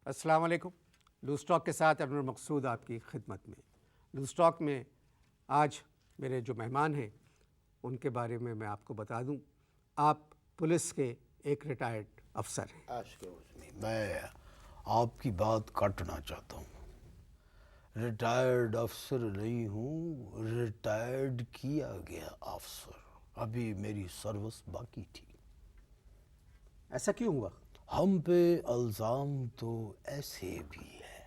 السلام علیکم. Loose talk کے ساتھ انور مقصود آپ کی خدمت میں. لوز ٹاک میں آج میرے جو مہمان ہیں ان کے بارے میں آپ کو بتا دوں. آپ پولیس کے ایک ریٹائرڈ افسر ہیں. میں آپ کی بات کاٹنا چاہتا ہوں. ریٹائرڈ افسر نہیں ہوں، ریٹائرڈ کیا گیا افسر. ابھی میری سروس باقی تھی. ایسا کیوں ہوا؟ ہم پہ الزام تو ایسے بھی ہے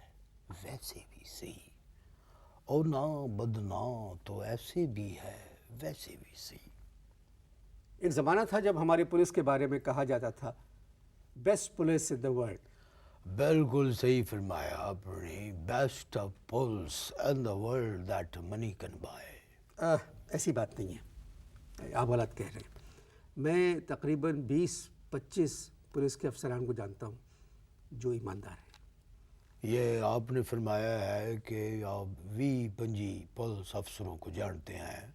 ویسے بھی صحیح، اور نہ بدنا تو ایسے بھی ہے ویسے بھی صحیح. ایک زمانہ تھا جب ہماری پولیس کے بارے میں کہا جاتا تھا best police in the world. بالکل صحیح فرمایا آپ نے. Best of police in the world that money can buy. ایسی بات نہیں ہے، آپ غلط کہہ رہے ہیں. میں تقریباً 20-25 پولیس کے افسران کو جانتا ہوں جو ایماندار ہیں. یہ آپ نے فرمایا ہے کہ آپ 20-25 پولیس افسروں کو جانتے ہیں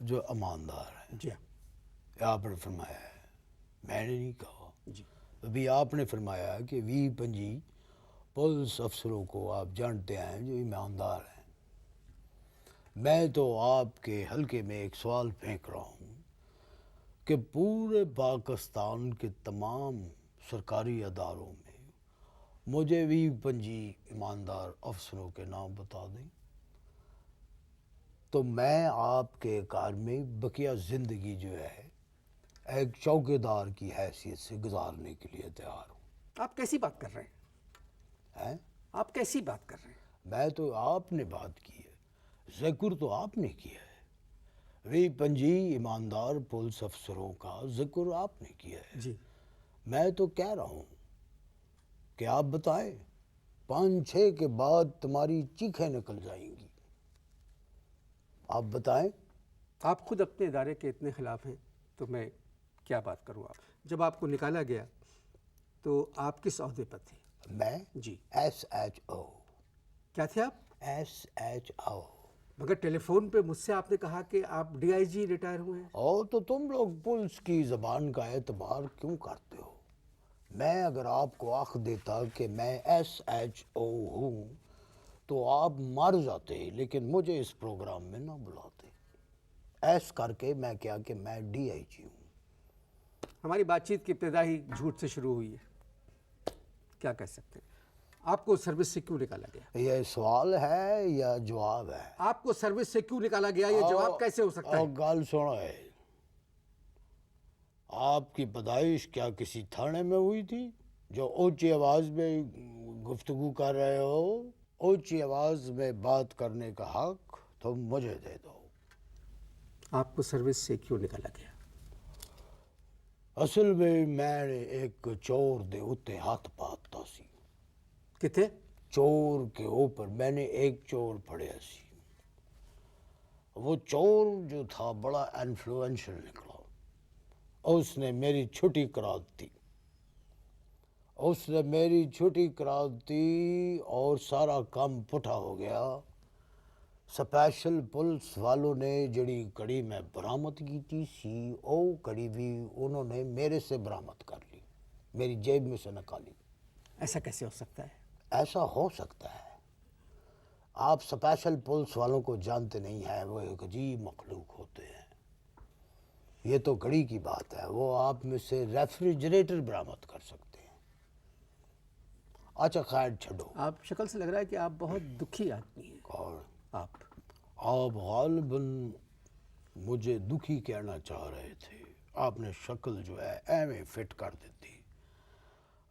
جو ایماندار ہیں. جی ہاں. آپ نے فرمایا ہے، میں نے نہیں کہا. جی ابھی آپ نے فرمایا کہ 20-25 پولیس افسروں کو آپ جانتے ہیں جو ایماندار ہیں. میں تو آپ کے حلقے میں ایک سوال پھینک رہا ہوں کہ پورے پاکستان کے تمام سرکاری اداروں میں مجھے 20-25 ایماندار افسروں کے نام بتا دیں تو میں آپ کے کار میں بقیہ زندگی جو ہے ایک چوکیدار کی حیثیت سے گزارنے کے لیے تیار ہوں. آپ کیسی بات کر رہے ہیں؟ آپ کیسی بات کر رہے ہیں؟ میں تو آپ نے بات کی ہے، ذکر تو آپ نے کیا ہے. 20-25 ایماندار پولیس افسروں کا ذکر آپ نے کیا ہے. جی میں تو کہہ رہا ہوں کہ آپ بتائیں، 5-6 کے بعد تمہاری چیخیں نکل جائیں گی. آپ بتائیں. آپ خود اپنے ادارے کے اتنے خلاف ہیں تو میں کیا بات کروں. آپ جب آپ کو نکالا گیا تو آپ کس عہدے پر تھے؟ میں جی SHO. کیا تھے آپ؟ SHO. مگر ٹیلی فون پہ مجھ سے آپ نے کہا کہ آپ DIG ریٹائر ہوئے ہیں. اور تو تم لوگ پولیس کی زبان کا اعتبار کیوں کرتے ہو؟ میں اگر آپ کو آخ دیتا کہ میں SHO ہوں تو آپ مر جاتے، لیکن مجھے اس پروگرام میں نہ بلاتے. ایس کر کے میں کیا کہ میں DIG ہوں. ہماری بات چیت کی ابتدا ہی جھوٹ سے شروع ہوئی ہے. کیا کہہ سکتے ہیں؟ آپ کو سروس سے کیوں نکالا گیا؟ یہ سوال ہے یا جواب ہے؟ آپ کو سروس سے کیوں نکالا گیا، یہ جواب کیسے ہو سکتا ہے؟ گال سنو ہے، آپ کی پیدائش کیا کسی تھانے میں ہوئی تھی جو اونچی آواز میں گفتگو کر رہے ہو؟ اونچی آواز میں بات کرنے کا حق تم مجھے دے دو. آپ کو سروس سے کیوں نکالا گیا؟ اصل میں نے ایک چور دے اتے ہاتھ پاتا سی. کتنے؟ چور کے اوپر میں نے ایک چور پڑیا سی. وہ چور جو تھا بڑا انفلوئنشل نکلا. اس نے میری چھٹی کرا دی. اور سارا کام پٹھا ہو گیا. سپیشل پولیس والوں نے جڑی کڑی میں برآمد کی تھی سی، او کڑی بھی انہوں نے میرے سے برآمد کر لی، میری جیب میں سے نکالی. ایسا کیسے ہو سکتا ہے؟ ایسا ہو سکتا ہے. آپ سپیشل پولیس والوں کو جانتے نہیں ہیں، وہ ایک عجیب مخلوق ہوتے ہیں. یہ تو گھڑی کی بات ہے، وہ آپ میں سے ریفریجریٹر برآمد کر سکتے ہیں. اچھا خیر چھڈو. آپ شکل سے لگ رہا ہے کہ آپ بہت دکھی آدمی ہیں. اور آپ غالباً مجھے دکھی کہنا چاہ رہے تھے. آپ نے شکل جو ہے ایویں فٹ کر دیتی.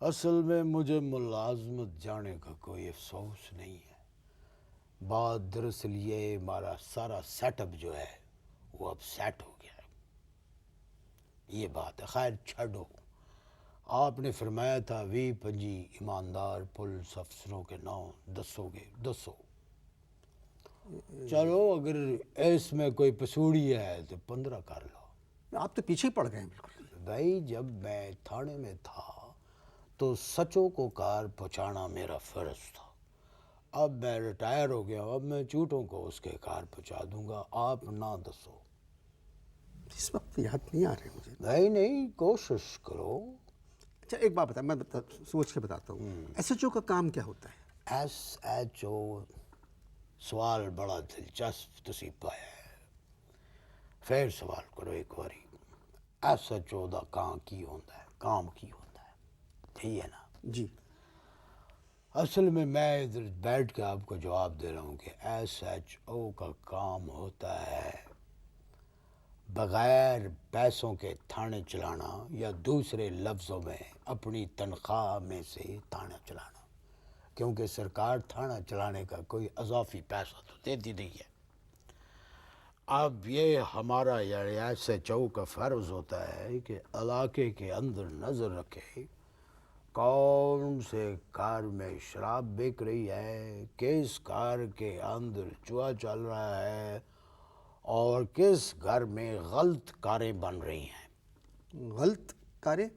اصل میں مجھے ملازمت جانے کا کوئی افسوس نہیں ہے. بات دراصل یہ ہمارا سارا سیٹ اپ جو ہے وہ اب سیٹ ہو گیا ہے. یہ بات ہے. خیر چھڈو. آپ نے فرمایا تھا 20-25 ایماندار پولیس افسروں کے نام دسو گے. دسو. چلو اگر اس میں کوئی پسوڑی ہے تو 15 کر لو. آپ تو پیچھے پڑ گئے ہیں بالکل. بھائی جب میں تھانے میں تھا تو سچوں کو کار پہنچانا میرا فرض تھا. اب میں ریٹائر ہو گیا، اب میں جھوٹوں کو اس کے کار پہنچا دوں گا. آپ نہ دسو. اس وقت یاد نہیں آ رہے مجھے. نہیں کوشش کرو. اچھا ایک بات بتائیں، میں سوچ کے بتاتا ہوں، ایس ایچ او کا کام کیا ہوتا ہے؟ ایس ایچ او سوال بڑا دلچسپ تسی پایا ہے، پھر سوال کرو ایک باری، ایس ایچ او دا کام کی ہوتا ہے، کام کی ہوتا ہے، ٹھیک ہے نا؟ جی اصل میں ادھر بیٹھ کے آپ کو جواب دے رہا ہوں کہ ایس ایچ او کا کام ہوتا ہے بغیر پیسوں کے تھانے چلانا، یا دوسرے لفظوں میں اپنی تنخواہ میں سے تھانہ چلانا، کیونکہ سرکار تھانہ چلانے کا کوئی اضافی پیسہ تو دیتی نہیں ہے۔ اب یہ ہمارا یعنی ایس ایچ او کا فرض ہوتا ہے کہ علاقے کے اندر نظر رکھے کون سے کار میں شراب بک رہی ہے، کس کار کے اندر جوا چل رہا ہے، اور کس گھر میں غلط کاریں بن رہی ہیں۔ غلط کاریں؟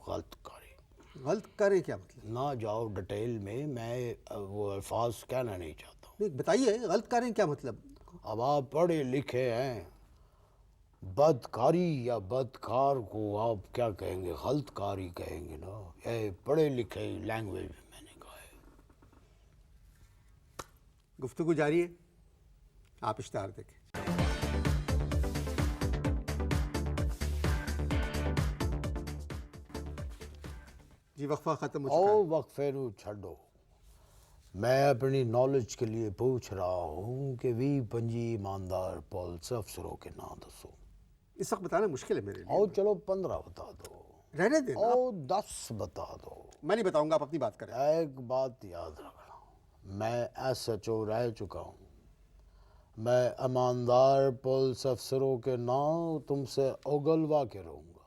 غلط کاریں، غلط کاریں کیا مطلب؟ نہ جاؤ ڈیٹیل میں وہ الفاظ کہنا نہیں چاہتا ہوں۔ نہیں بتائیے، غلط کاریں کیا مطلب؟ اب آپ پڑھے لکھے ہیں، بدکاری یا بدکار کو آپ کیا کہیں گے؟ غلط کاری کہیں گے نا، یہ پڑھے لکھے لینگویج میں میں نے کہا ہے۔ گفتگو جاری ہے، آپ اشتہار دیکھیں۔ جی وقفہ ختم ہو چکا ہے۔ وقفے نو چھڈو، میں اپنی نالج کے لیے پوچھ رہا ہوں کہ 25 ایماندار پولیس افسروں کے نام دسو۔ اس وقت بتانا مشکل ہے میرے لیے۔ چلو 15 بتا دو، رہنے دیں نا، 10 بتا دو۔ میں نہیں بتاؤں گا، آپ اپنی بات کریں۔ ایک بات یاد رکھنا، میں ایس ایچ او رہ چکا ہوں، میں ایماندار پولیس افسروں کے نام تم سے اگلوا کے رہوں گا۔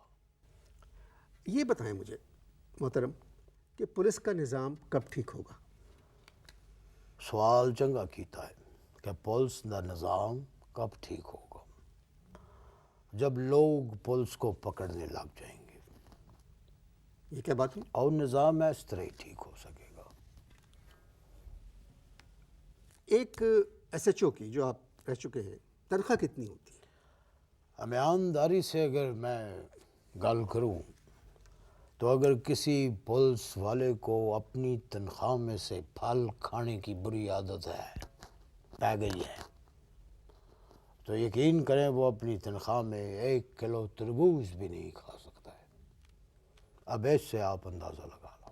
یہ بتائیں مجھے محترم کہ پولیس کا نظام کب ٹھیک ہوگا؟ سوال چنگا کیتا ہے کہ پولیس کا نظام کب ٹھیک ہوگا؟ جب لوگ پولیس کو پکڑنے لگ جائیں گے، یہ کیا بات ہوئی؟ اور نظام اس طرح ہی ٹھیک ہو سکے گا۔ ایک ایس ایچ او کی جو آپ رہ چکے ہیں، تنخواہ کتنی ہوتی ہے؟ ایمانداری سے اگر میں گل کروں تو اگر کسی پولیس والے کو اپنی تنخواہ میں سے پھل کھانے کی بری عادت ہے، پی گئی ہے، تو یقین کریں وہ اپنی تنخواہ میں 1 کلو تربوز بھی نہیں کھا سکتا ہے۔ اب اس سے آپ اندازہ لگا لو۔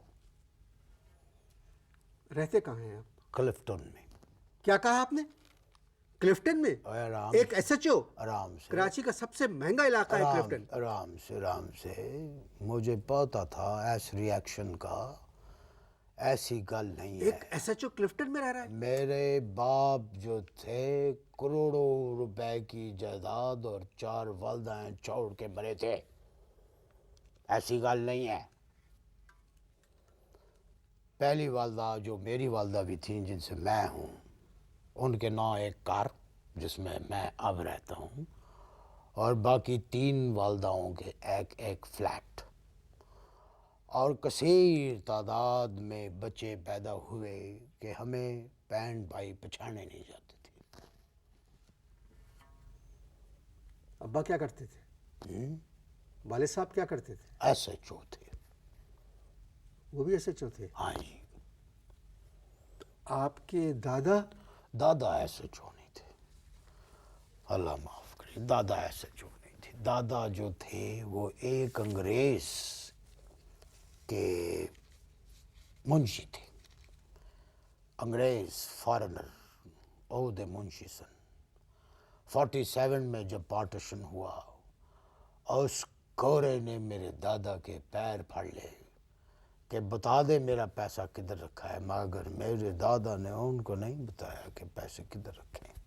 رہتے کہاں ہیں آپ؟ کلفٹن میں۔ کیا کہا آپ نے؟ کلفٹن میں؟ آرام ایک ایس ایچ او؟ آرام سے، کراچی کا سب سے مہنگا علاقہ ہے کلفٹن۔ آرام سے مجھے پتا تھا ایس ریاکشن کا، ایسی گل نہیں ہے۔ ایک ایس ایچ او کلفٹن میں رہ رہا ہے؟ میرے باپ جو تھے کروڑوں روپے کی جائیداد اور 4 والدین چھوڑ کے مرے تھے، ایسی گل نہیں ہے۔ پہلی والدہ جو میری والدہ بھی تھیں، جن سے میں ہوں، ان کے نام ایک کار جس میں میں اب رہتا ہوں، اور باقی 3 والداؤں کے ایک فلیٹ، اور کثیر تعداد میں بچے پیدا ہوئے کہ ہمیں بہن بھائی پہچانے نہیں جاتے تھے۔ ابا کیا کرتے تھے؟ والد صاحب کیا کرتے تھے؟ ایس ایچ او تھے۔ وہ بھی ایس ایچ او تھے؟ ہاں جی۔ آپ کے دادا ایس ایچ او نہیں تھے، اللہ معاف کرے، دادا ایس ایچ او نہیں تھے۔ دادا جو تھے وہ ایک انگریز کے منشی تھے، انگریز فارنر، عہدے منشی سن۔ 47 میں جب پارٹیشن ہوا، اس گورے نے میرے دادا کے پیر پھاڑ لے کہ بتا دے میرا پیسہ کدھر رکھا ہے، مگر میرے دادا نے ان کو نہیں بتایا کہ پیسے کدھر رکھے ہیں۔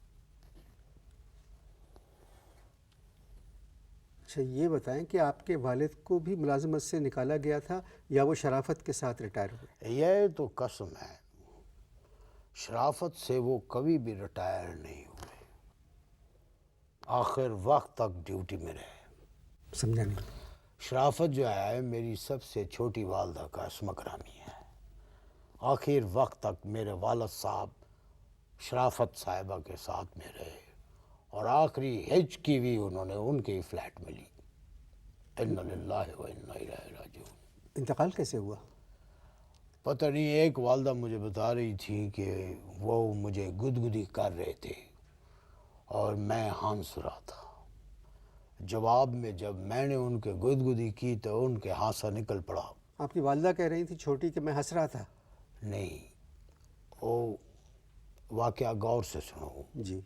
اچھا یہ بتائیں کہ آپ کے والد کو بھی ملازمت سے نکالا گیا تھا یا وہ شرافت کے ساتھ ریٹائر ہوئے؟ یہ تو قسم ہے، شرافت سے وہ کبھی بھی ریٹائر نہیں ہوئے، آخر وقت تک ڈیوٹی میں رہے۔ سمجھا نہیں۔ شرافت جو ہے میری سب سے چھوٹی والدہ کا اسم گرامی ہے، آخر وقت تک میرے والد صاحب شرافت صاحبہ کے ساتھ میں رہے، اور آخری ہج کی بھی انہوں نے ان کے فلیٹ میں لی۔ اِنَّ لِلَّهِ وَإِنَّا إِلَيْهِ رَاجِعُونَ۔ انتقال کیسے ہوا؟ پتہ نہیں، ایک والدہ مجھے بتا رہی تھی کہ وہ مجھے گدگدی کر رہے تھے اور میں ہنس رہا تھا۔ جواب میں جب میں نے ان کے گدگدی کی تو ان کے ہانسا نکل پڑا۔ آپ کی والدہ کہہ رہی تھی چھوٹی کہ میں ہنس رہا تھا؟ نہیں، وہ واقعہ غور سے سنو۔ جی،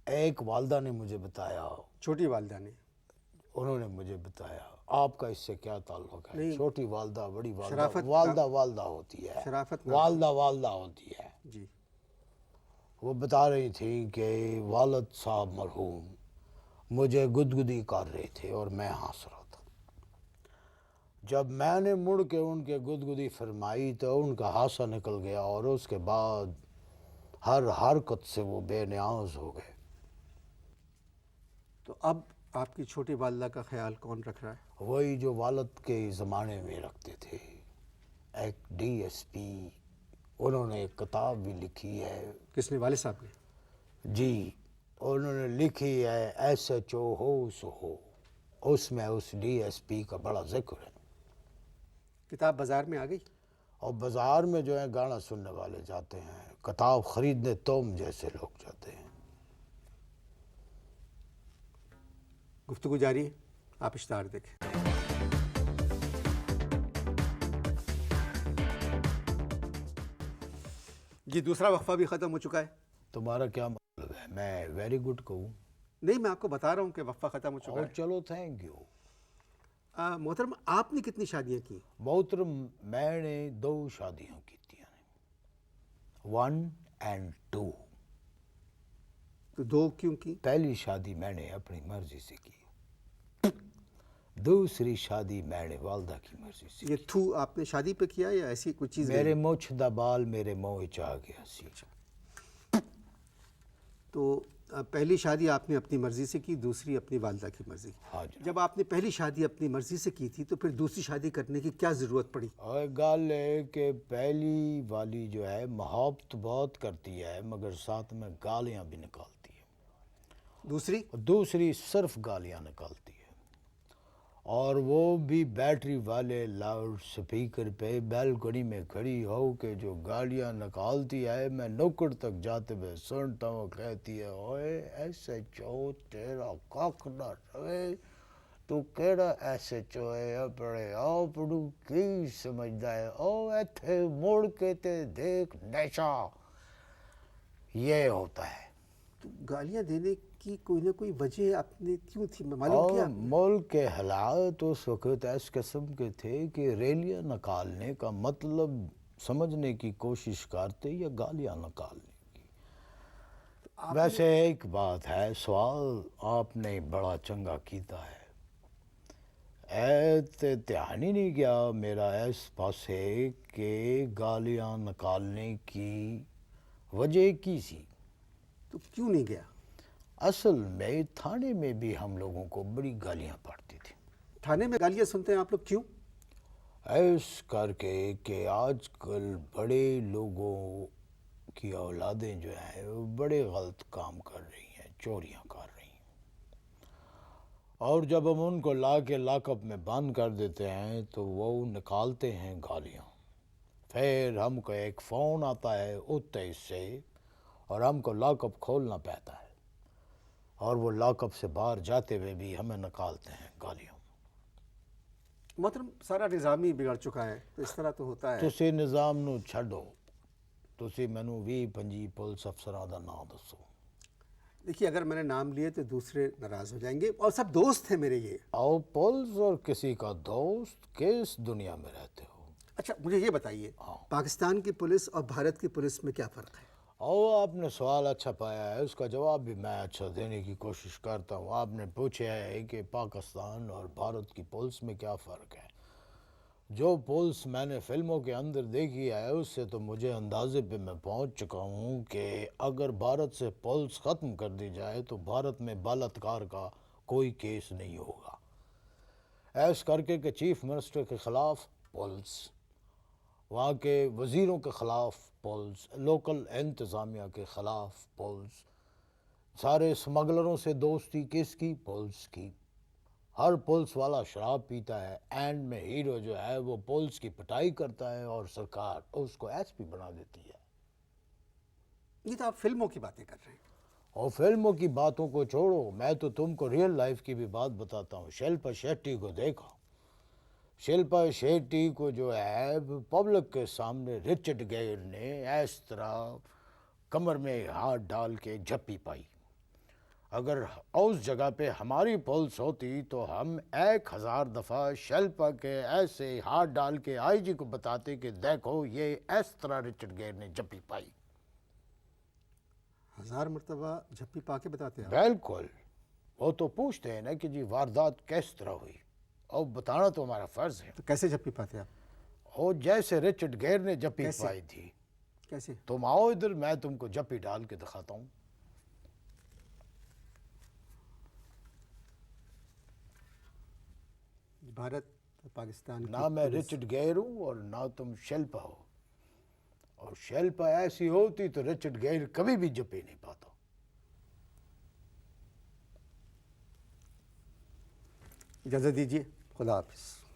ایک والدہ نے مجھے بتایا، چھوٹی والدہ نے؟ انہوں نے مجھے بتایا۔ آپ کا اس سے کیا تعلق ہے؟ نہیں، چھوٹی والدہ، بڑی والدہ، شرافت والدہ والدہ ہوتی ہے، شرافت نہ، والدہ والدہ ہوتی ہے۔ جی، وہ بتا رہی تھی کہ والد صاحب مرحوم مجھے گدگدی کر رہے تھے اور میں ہنس رہا تھا۔ جب میں نے مڑ کے ان کے گدگدی فرمائی تو ان کا ہانسا نکل گیا اور اس کے بعد ہر حرکت سے وہ بے نیاز ہو گئے۔ تو اب آپ کی چھوٹی والدہ کا خیال کون رکھ رہا ہے؟ وہی جو والد کے زمانے میں رکھتے تھے، ایک ڈی ایس پی۔ انہوں نے ایک کتاب بھی لکھی ہے۔ کس نے؟ والد صاحب نے؟ جی، انہوں نے لکھی ہے ایس ایچ او ہو سو ہو، اس میں اس ڈی ایس پی کا بڑا ذکر ہے۔ کتاب بازار میں آ گئی؟ اور بازار میں جو ہے گانا سننے والے جاتے ہیں، کتاب خریدنے تم جیسے لوگ جاتے ہیں۔ گفتگو جاری ہے، آپ اشتہار دیکھیں۔ جی، دوسرا وقفہ بھی ختم ہو چکا ہے۔ تمہارا کیا مطلب ہے؟ میں ویری گڈ کہوں؟ نہیں، میں آپ کو بتا رہا ہوں کہ وقفہ ختم ہو چکا اور ہے۔ چلو، تھینک یو۔ محترم، آپ نے کتنی شادیاں کی؟ محترم، میں نے 2 شادیاں کی تھی، 1 and 2۔ تو 2 کیوں کی؟ پہلی شادی میں نے اپنی مرضی سے کی، دوسری شادی میں نے والدہ کی مرضی سے۔ یہ تھو آپ نے شادی پہ کیا یا ایسی کوئی چیز؟ میرے مچھ دا بال میرے منہ وچ آ گیا سی۔ تو پہلی شادی آپ نے اپنی مرضی سے کی، دوسری اپنی والدہ کی مرضی کی۔ ہاں جناب۔ جب آپ نے پہلی شادی اپنی مرضی سے کی تھی تو پھر دوسری شادی کرنے کی کیا ضرورت پڑی؟ اور گل ہے کہ پہلی والی جو ہے محبت بہت کرتی ہے مگر ساتھ میں گالیاں بھی نکالتی ہے، دوسری؟ اور دوسری صرف گالیاں نکالتی ہے، اور وہ بھی بیٹری والے لاؤڈ سپیکر پہ بیلکنی میں کھڑی ہو کے جو گالیاں نکالتی ہے، میں نکڑ تک جاتے ہوئے سنتا ہوں، کہتی ہے اوئے ایسے چو تیرا کاک نہ رہے، تو کیڑا ایسے چو ہے اپنے آپ نو کی سمجھدا ہے، او ایتھے مڑ کے تے دیکھ نیشا۔ یہ ہوتا ہے۔ تو گالیاں دینے کی کوئی نہ کوئی وجہ آپ نے کیوں تھی؟ معلوم اور کیا؟ ملک کے حالات اس وقت اس قسم کے تھے کہ ریلیاں نکالنے کا مطلب سمجھنے کی کوشش کرتے یا گالیاں نکالنے کی۔ ویسے ایک بات ہے، سوال آپ نے بڑا چنگا کیتا ہے، دھیان ہی نہیں گیا میرا اس پاسے کہ گالیاں نکالنے کی وجہ کی سی۔ تو کیوں نہیں گیا؟ اصل میں تھانے میں بھی ہم لوگوں کو بڑی گالیاں پڑتی تھیں۔ تھانے میں گالیاں سنتے ہیں آپ لوگ؟ کیوں؟ ایس کر کے کہ آج کل بڑے لوگوں کی اولادیں جو ہیں وہ بڑے غلط کام کر رہی ہیں، چوریاں کر رہی ہیں، اور جب ہم ان کو لا کے لاک اپ میں بند کر دیتے ہیں تو وہ نکالتے ہیں گالیاں۔ پھر ہم کو ایک فون آتا ہے اتے سے اور ہم کو لاک اپ کھولنا پڑتا ہے، اور وہ لاک اپ سے باہر جاتے ہوئے بھی ہمیں نکالتے ہیں گالیاں۔ محترم، سارا نظام ہی بگڑ چکا ہے، تو اس طرح تو ہوتا ہے۔ تسی نظام نو چھڈو، تسی مینوں 20-25 پولیس افسراں دا نام دسو۔ دیکھیے، اگر میں نے نام لیے تو دوسرے ناراض ہو جائیں گے، اور سب دوست ہیں میرے یہ۔ او پولیس اور کسی کا دوست، کس دنیا میں رہتے ہو؟ اچھا، مجھے یہ بتائیے، پاکستان کی پولیس اور بھارت کی پولیس میں کیا فرق ہے؟ آپ نے سوال اچھا پایا ہے، اس کا جواب بھی میں اچھا دینے کی کوشش کرتا ہوں۔ آپ نے پوچھا ہے کہ پاکستان اور بھارت کی پولیس میں کیا فرق ہے۔ جو پولیس میں نے فلموں کے اندر دیکھی ہے اس سے تو مجھے اندازے پہ میں پہنچ چکا ہوں کہ اگر بھارت سے پولیس ختم کر دی جائے تو بھارت میں بلاತ್ಕಾರ کا کوئی کیس نہیں ہوگا۔ ایس کر کے کہ چیف منسٹر کے خلاف پولیس، وہاں کے وزیروں کے خلاف پولیس، لوکل انتظامیہ کے خلاف پولیس، سارے سمگلروں سے دوستی کس کی؟ پولیس کی۔ ہر پولیس والا شراب پیتا ہے، اینڈ میں ہیرو جو ہے وہ پولیس کی پٹائی کرتا ہے اور سرکار اس کو ایس پی بنا دیتی ہے۔ یہ تو آپ فلموں کی باتیں کر رہے ہیں۔ اور فلموں کی باتوں کو چھوڑو، میں تو تم کو ریئل لائف کی بھی بات بتاتا ہوں۔ شلپا شیٹی کو دیکھا، شلپا شیٹی کو جو ہے پبلک کے سامنے رچرڈ گیئر نے اس طرح کمر میں ہاتھ ڈال کے جھپی پائی۔ اگر اس جگہ پہ ہماری پولیس ہوتی تو ہم 1000 دفعہ شلپا کے ایسے ہاتھ ڈال کے آئی جی کو بتاتے کہ دیکھو یہ اس طرح رچرڈ گیئر نے جھپی پائی۔ 1000 مرتبہ جھپی پا کے بتاتے ہیں آپ؟ بالکل، وہ تو پوچھتے ہیں نا کہ جی واردات کس طرح ہوئی، اور بتانا تو ہمارا فرض ہے۔ تو کیسے جھپی پاتے آپ؟ اور جیسے رچرڈ گیئر نے جھپی کیسے؟ پائی تھی، کیسے؟ تم آؤ ادھر، میں تم کو جھپی ڈال کے دکھاتا ہوں۔ بھارت اور پاکستان کی نہ میں پولیس- رچرڈ گیئر ہوں اور نہ تم شلپا ہو، اور شلپا ایسی ہوتی تو رچرڈ گیئر کبھی بھی جھپی نہیں پاتا۔ اجازت دیجیے، خدا حافظ۔